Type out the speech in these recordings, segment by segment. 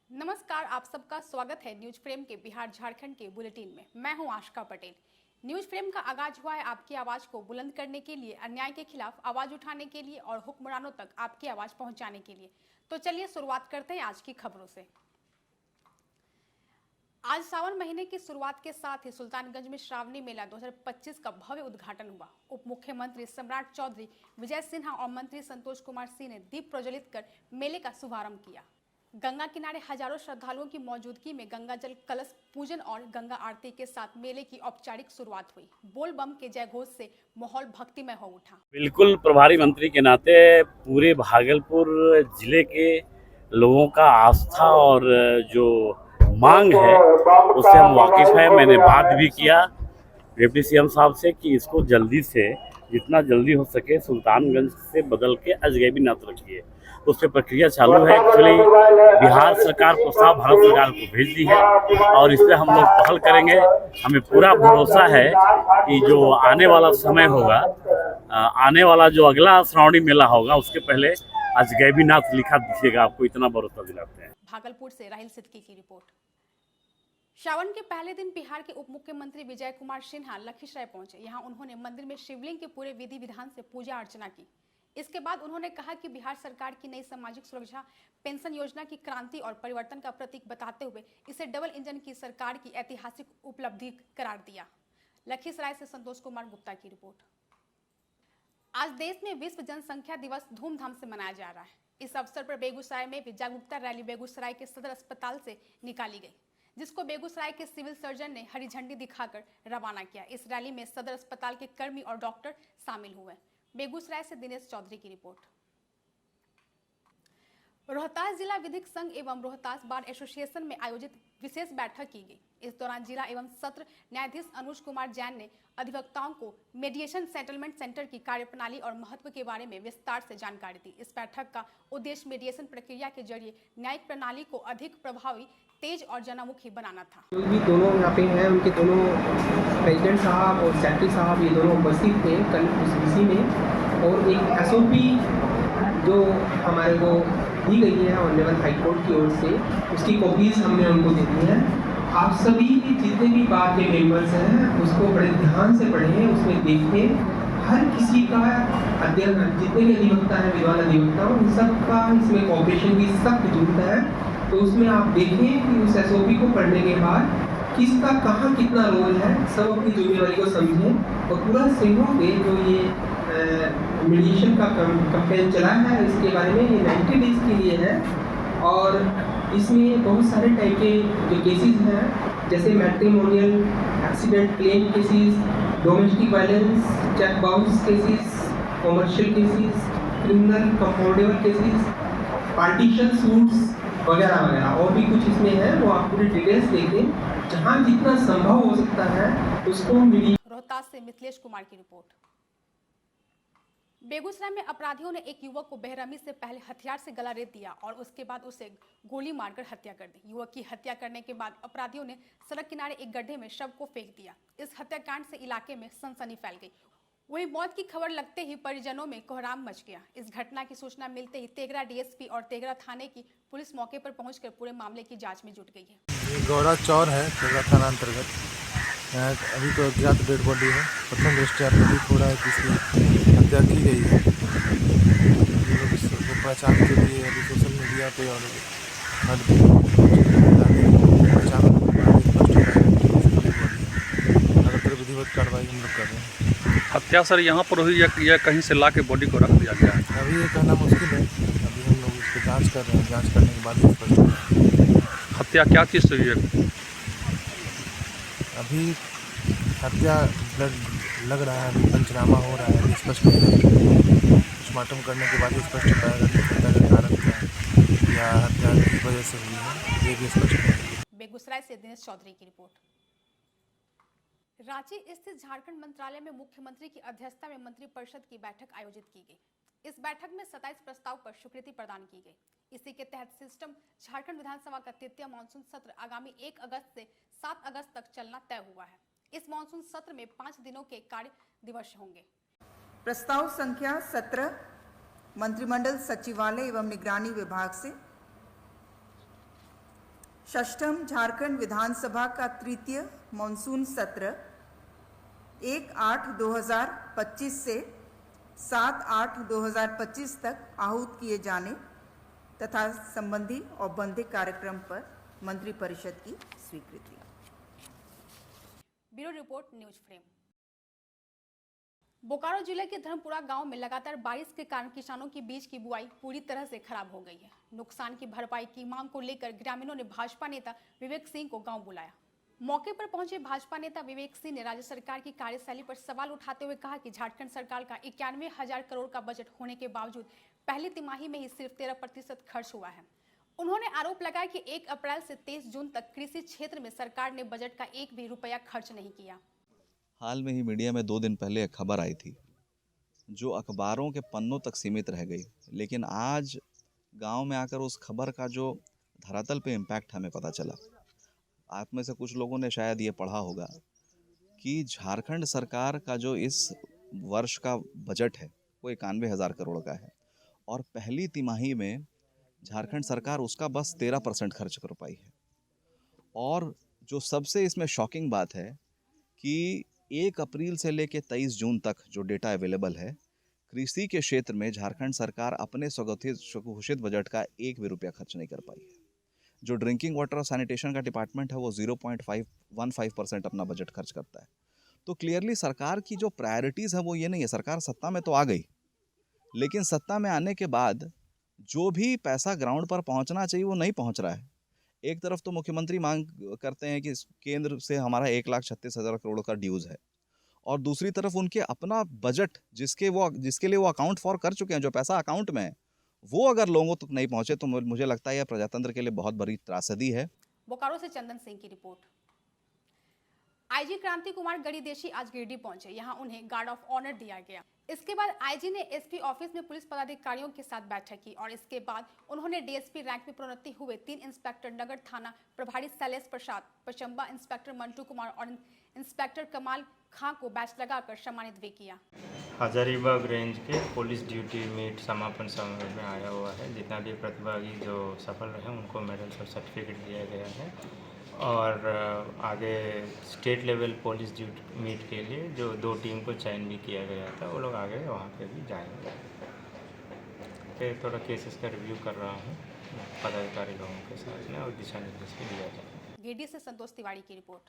नमस्कार, आप सबका स्वागत है न्यूज फ्रेम के बिहार झारखंड के बुलेटिन में। मैं हूं आशिका पटेल। न्यूज फ्रेम का आगाज हुआ है आपकी आवाज को बुलंद करने के लिए, अन्याय के खिलाफ आवाज उठाने के लिए और हुक्मरानों तक आपकी आवाज पहुंचाने के लिए। तो चलिए शुरुआत करते हैं आज की खबरों से। आज सावन महीने की शुरुआत के साथ ही सुल्तानगंज में श्रावणी मेला 2025 का भव्य उद्घाटन हुआ। उप मुख्यमंत्री सम्राट चौधरी, विजय सिन्हा और मंत्री संतोष कुमार सिंह ने दीप प्रज्वलित कर मेले का शुभारंभ किया। गंगा किनारे हजारों श्रद्धालुओं की मौजूदगी में गंगा जल कलश पूजन और गंगा आरती के साथ मेले की औपचारिक शुरुआत हुई। बोल बम के जयघोष से माहौल भक्तिमय हो उठा। बिल्कुल, प्रभारी मंत्री के नाते पूरे भागलपुर जिले के लोगों का आस्था और जो मांग है उससे हम वाकिफ हैं। मैंने बात भी किया डिप्टी सीएम साहब से कि इसको जल्दी से, जितना जल्दी हो सके, सुल्तानगंज से बदल के अजगैबीनाथ रखिए। उस पर प्रक्रिया चालू है। एक्चुअली बिहार सरकार प्रस्ताव भारत सरकार को भेज दी है और इस पर हम लोग पहल करेंगे। हमें पूरा भरोसा है कि जो आने वाला समय होगा, आने वाला जो अगला श्रावणी मेला होगा, उसके पहले अजगैबीनाथ लिखा दिखेगा। आपको इतना भरोसा दिलाते हैं। भागलपुर से राहिल सिद्दीकी की रिपोर्ट। श्रावण के पहले दिन बिहार के उप मुख्यमंत्री विजय कुमार सिन्हा लखीसराय पहुंचे। यहां उन्होंने मंदिर में शिवलिंग के पूरे विधि विधान से पूजा अर्चना की। इसके बाद उन्होंने कहा कि बिहार सरकार की नई सामाजिक सुरक्षा पेंशन योजना की क्रांति और परिवर्तन का प्रतीक बताते हुए इसे डबल इंजन की सरकार की ऐतिहासिक उपलब्धि करार दिया। लखीसराय से संतोष कुमार गुप्ता की रिपोर्ट। आज देश में विश्व जनसंख्या दिवस धूमधाम से मनाया जा रहा है। इस अवसर पर बेगूसराय में भी जागरूकता रैली बेगूसराय के सदर अस्पताल से निकाली गई, जिसको बेगूसराय के सिविल सर्जन ने हरी झंडी दिखाकर रवाना किया। इस रैली में सदर अस्पताल के कर्मी और डॉक्टर शामिल हुए। बेगूसराय से दिनेश चौधरी की रिपोर्ट। रोहतास जिला विधिक संघ एवं रोहतास बार एसोसिएशन में आयोजित विशेष बैठक की गई। इस दौरान जिला एवं सत्र न्यायाधीश अनुज कुमार जैन ने अधिवक्ताओं को मेडिएशन सेटलमेंट सेंटर की कार्यप्रणाली और महत्व के बारे में विस्तार से जानकारी दी। इस बैठक का उद्देश्य मेडिएशन प्रक्रिया के जरिए न्यायिक प्रणाली को अधिक प्रभावी, तेज और जनमुखी बनाना था। जो भी दोनों यहाँ पे हैं, उनके दोनों प्रेसिडेंट साहब और सेक्रेटरी साहब, ये दोनों उपस्थित थे कल उसी में। और एक एसओपी जो हमारे को दी गई है ऑनरेबल हाई कोर्ट की ओर से, उसकी कॉपीज हमने उनको दे दी है। आप सभी जितने भी बार के मेंबर्स हैं उसको बड़े ध्यान से पढ़ें, उसमें देखें। हर किसी का अध्ययन, जितने भी अधिवक्ता हैं, विद्वान अधिवक्ता, उन सबका इसमें कॉपरेशन की सख्त जरूरत है। तो उसमें आप देखें कि उस एसओपी को पढ़ने के बाद किसका कहाँ कितना रोल है, सब अपनी जिम्मेवारी को समझें और पूरा सहयोग दें। जो ये मेडिएशन का कैंपेन चला है, इसके बारे में ये 90 डेज के लिए है और इसमें बहुत सारे टाइप के जो केसेस हैं, जैसे matrimonial accident claim cases, domestic violence, cheque bounce cases, commercial cases, criminal compoundable cases, partition suits वगैरह वगैरह, और भी कुछ इसमें है। वो आप पूरी डिटेल्स देखें, जहाँ जितना संभव हो सकता है उसको मिली। रोहतास से मिथिलेश कुमार की रिपोर्ट। बेगूसराय में अपराधियों ने एक युवक को बेरहमी से पहले हथियार से गला रेत दिया और उसके बाद उसे गोली मारकर हत्या कर दी। युवक की हत्या करने के बाद अपराधियों ने सड़क किनारे एक गड्ढे में शव को फेंक दिया। इस हत्याकांड से इलाके में सनसनी फैल गई। वही मौत की खबर लगते ही परिजनों में कोहराम मच गया। इस घटना की सूचना मिलते ही तेघरा डीएसपी और तेघरा थाने की पुलिस मौके पर पहुंचकर पूरे मामले की जांच में जुट गई है। ये गौरा चौर है, तेघरा थाना अंतर्गत। अभी तो अज्ञात डेड बॉडी है। प्रथम दृष्टया प्रतीत हो रहा है कि इसकी हत्या की गई है। लोग इसको पहचान के लिए अभी सोशल मीडिया पे और अगर विधिवत कार्रवाई हम लोग कर रहे हैं। हत्या सर यहाँ पर हुई या कहीं से ला के बॉडी को रख दिया गया है? अभी ये कहना मुश्किल है। अभी हम लोग इसको जांच कर रहे हैं। जांच करने के बाद स्पष्ट होगा। हत्या क्या चीज़ से हुई है? अभी हत्या लग रहा है, अभी पंचनामा हो रहा है, स्पष्ट पोस्टमार्टम करने के बाद स्पष्ट हो पाएगा कि हत्या का कारण क्या है या हत्या किस वजह से हुई है, ये भी स्पष्ट होगा। बेगूसराय से दिनेश चौधरी की रिपोर्ट। रांची स्थित झारखंड मंत्रालय में मुख्यमंत्री की अध्यक्षता में मंत्रिपरिषद की बैठक आयोजित की गई। इस बैठक में 27 प्रस्ताव पर स्वीकृति प्रदान की गई। इसी के तहत सिस्टम झारखंड विधानसभा का तृतीय मानसून सत्र आगामी 1 अगस्त से 7 अगस्त तक चलना तय हुआ है। इस मानसून सत्र में 5 दिनों के कार्य दिवस होंगे। प्रस्ताव संख्या 17 मंत्रिमंडल सचिवालय एवं निगरानी विभाग से षष्ठम झारखंड विधानसभा का तृतीय मानसून सत्र 1/8/2025 से 7/8/2025 तक आहूत किए जाने तथा संबंधी औपबंधिक कार्यक्रम पर मंत्रिपरिषद की स्वीकृति। Bureau report news frame. Bokaro जिले के धर्मपुरा गांव में लगातार बारिश के कारण किसानों की बीज की बुआई पूरी तरह से खराब हो गई है। नुकसान की भरपाई की मांग को लेकर ग्रामीणों ने भाजपा नेता विवेक सिंह को गांव बुलाया। मौके पर पहुंचे भाजपा नेता विवेक सिंह ने राज्य सरकार की कार्यशैली पर सवाल उठाते हुए कहा कि झारखंड सरकार का 91,000 करोड़ का बजट होने के बावजूद पहली तिमाही में ही सिर्फ 13% खर्च हुआ है। उन्होंने आरोप लगाया कि 1 अप्रैल से 23 जून तक कृषि क्षेत्र में सरकार ने बजट का एक भी रुपया खर्च नहीं किया। हाल में ही मीडिया में 2 दिन पहले एक खबर आई थी जो अखबारों के पन्नों तक सीमित रह गई, लेकिन आज गांव में आकर उस खबर का जो धरातल पे इम्पैक्ट हमें पता चला। आप में से कुछ लोगों ने शायद ये पढ़ा होगा कि झारखंड सरकार का जो इस वर्ष का बजट है वो 91,000 करोड़ का है और पहली तिमाही में झारखंड सरकार उसका बस 13% खर्च कर पाई है। और जो सबसे इसमें शॉकिंग बात है कि 1 अप्रैल से लेकर 23 जून तक जो डेटा अवेलेबल है, कृषि के क्षेत्र में झारखंड सरकार अपने स्वघोषित बजट का एक भी रुपया खर्च नहीं कर पाई है। जो ड्रिंकिंग वाटर और सैनिटेशन का डिपार्टमेंट है वो 0.515% अपना बजट खर्च करता है। तो क्लियरली सरकार की जो प्रायोरिटीज़ है वो ये नहीं है। सरकार सत्ता में तो आ गई, लेकिन सत्ता में आने के बाद जो भी पैसा ग्राउंड पर पहुंचना चाहिए वो नहीं पहुंच रहा है। एक तरफ तो मुख्यमंत्री मांग करते हैं कि केंद्र से हमारा 1,36,000 करोड़ का ड्यूज़ है, और दूसरी तरफ उनके अपना बजट जिसके लिए वो अकाउंट फॉर कर चुके हैं, जो पैसा अकाउंट में है, वो अगर लोगों तक नहीं पहुंचे तो मुझे लगता है यह प्रजातंत्र के लिए बहुत बड़ी त्रासदी है। बोकारो से चंदन सिंह की रिपोर्ट। आईजी क्रांति कुमार गरीदेशी आज गिरिडीह पहुंचे। यहां उन्हें गार्ड ऑफ ऑनर दिया गया। इसके बाद आईजी ने एसपी ऑफिस में पुलिस पदाधिकारियों के साथ बैठक की और इसके बाद उन्होंने डीएसपी रैंक में प्रोन्नति हुए 3 इंस्पेक्टर नगर थाना प्रभारी शैलेश प्रसाद, पचम्बा इंस्पेक्टर मंटू कुमार और इंस्पेक्टर कमाल खां को बैच लगाकर सम्मानित भी किया। हजारीबाग रेंज के पुलिस ड्यूटी मीट समापन समारोह में आया हुआ है। जितना भी प्रतिभागी जो सफल रहे उनको मेडल और सर्टिफिकेट दिया गया है और आगे state level police duty meet के लिए जो 2 टीम को चयन भी किया गया था, वो लोग आगे वहाँ पे भी जाएंगे। फिर थोड़ा केसेस का रिव्यू कर रहा हूँ पदाधिकारी लोगों के साथ में और दिशा निर्देश भी दिया जाए। गिरिडीह से संतोष तिवारी की रिपोर्ट।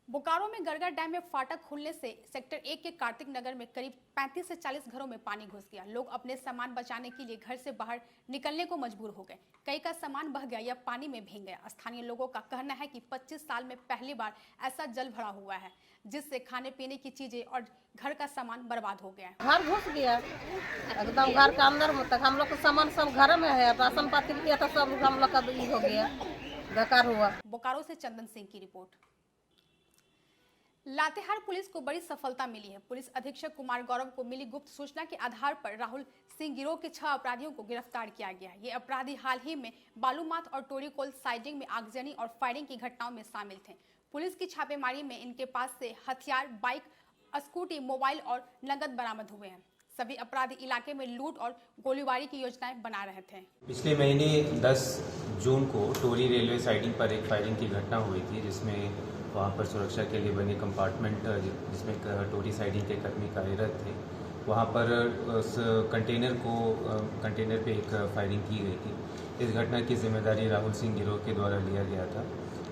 बोकारो में गरगा डैम में फाटक खुलने से सेक्टर 1 के कार्तिक नगर में करीब 35 से 40 घरों में पानी घुस गया। लोग अपने सामान बचाने के लिए घर से बाहर निकलने को मजबूर हो गए। कई का सामान बह गया या पानी में भीग गया। स्थानीय लोगों का कहना है कि 25 साल में पहली बार ऐसा जल भरा हुआ है, जिससे खाने पीने की चीजें और घर का सामान बर्बाद हो गया। घर घुस गया एकदम, घर के अंदर में तक हम लोग का सामान सब घर में है, राशन पाती लिया था सब हम लोग का हो गया, बेकार हुआ। बोकारो से चंदन सिंह की रिपोर्ट। लातेहार पुलिस को बड़ी सफलता मिली है। पुलिस अधीक्षक कुमार गौरव को मिली गुप्त सूचना के आधार पर राहुल सिंह गिरोह के 6 अपराधियों को गिरफ्तार किया गया। ये अपराधी हाल ही में बालूमाथ और टोरीकोल साइडिंग में आगजनी और फायरिंग की घटनाओं में शामिल थे। पुलिस की छापेमारी में इनके पास से हथियार, बाइक, स्कूटी, मोबाइल और नकद बरामद हुए हैं। सभी अपराधी इलाके में लूट और गोलीबारी की योजनाएं बना रहे थे। पिछले महीने 10 जून को टोरी रेलवे साइडिंग पर एक फायरिंग की घटना हुई थी, जिसमें वहाँ पर सुरक्षा के लिए बने कंपार्टमेंट जिसमें टोरी साइडिंग के कर्मी कार्यरत थे, वहाँ पर उस कंटेनर पे एक फायरिंग की गई थी। इस घटना की जिम्मेदारी राहुल सिंह गिरोह के द्वारा लिया गया था।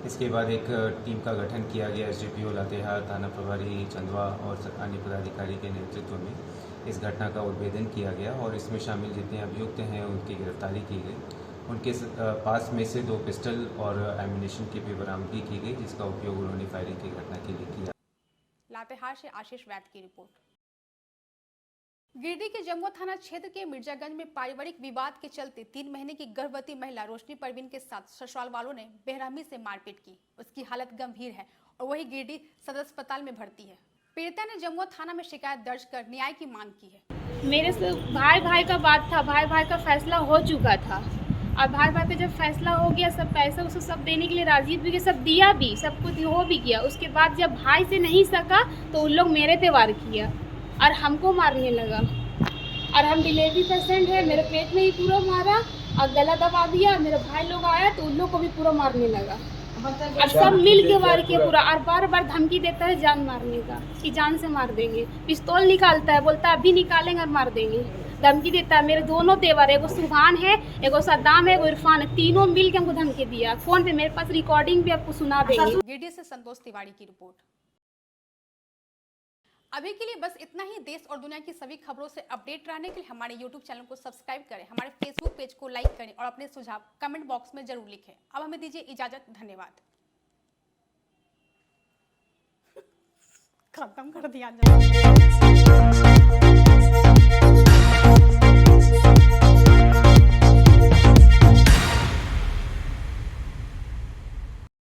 इसके बाद एक टीम का गठन किया गया। एसडीपीओ लातेहार, थाना प्रभारी चंदवा और अन्य पदाधिकारी के नेतृत्व में इस घटना का उद्भेदन किया गया और इसमें शामिल जितने अभियुक्त हैं उनकी गिरफ्तारी की गई। उनके पास में से 2 पिस्टल और एम्यूनेशन की भी बरामदगी की गई, जिसका उपयोग उन्होंने फायरिंग की घटना के लिए किया। लातेहार से आशीष वैद की रिपोर्ट। गिरिडीह के जमुआ थाना क्षेत्र के मिर्जागंज में पारिवारिक विवाद के चलते 3 महीने की गर्भवती महिला रोशनी परवीन के साथ ससुराल वालों ने बेरहमी से मारपीट की। उसकी हालत गंभीर है और वही गिरिडीह सदर अस्पताल में भर्ती है। पीड़िता ने जमुआ थाना में शिकायत दर्ज कर न्याय की मांग की है। मेरे से भाई का बात था, भाई का फैसला हो चुका था और भाई का जब फैसला हो गया, सब पैसा उसे सब देने के लिए राजी भी, सब दिया भी, सब कुछ हो भी गया। उसके बाद जब भाई से नहीं सका तो उन लोग मेरे पे वार किया और हमको मारने लगा। और हम डिलीवरी पेशेंट है, मेरे पेट में ही पूरा मारा और गला दबा दिया। मेरे भाई लोग आया तो उन लोग को भी पूरा मारने लगा और सब मिल के मार के पूरा, और बार बार धमकी देता है जान मारने का कि जान से मार देंगे। पिस्तौल निकालता है, बोलता है अभी निकालेंगे और मार देंगे, धमकी देता है। मेरे दोनों तेवर, एगो सुभान है, एगो सद्दाम है, एगो इरफान है, तीनों मिल के हमको धमकी दिया फोन पे। मेरे पास रिकॉर्डिंग भी आपको सुना देंगे। वीडियो से संतोष तिवारी की रिपोर्ट। अभी के लिए बस इतना ही। देश और दुनिया की सभी खबरों से अपडेट रहने के लिए हमारे YouTube चैनल को सब्सक्राइब करें, हमारे Facebook पेज को लाइक करें और अपने सुझाव कमेंट बॉक्स में जरूर लिखें। अब हमें दीजिए इजाजत, धन्यवाद। खत्म कर दिया।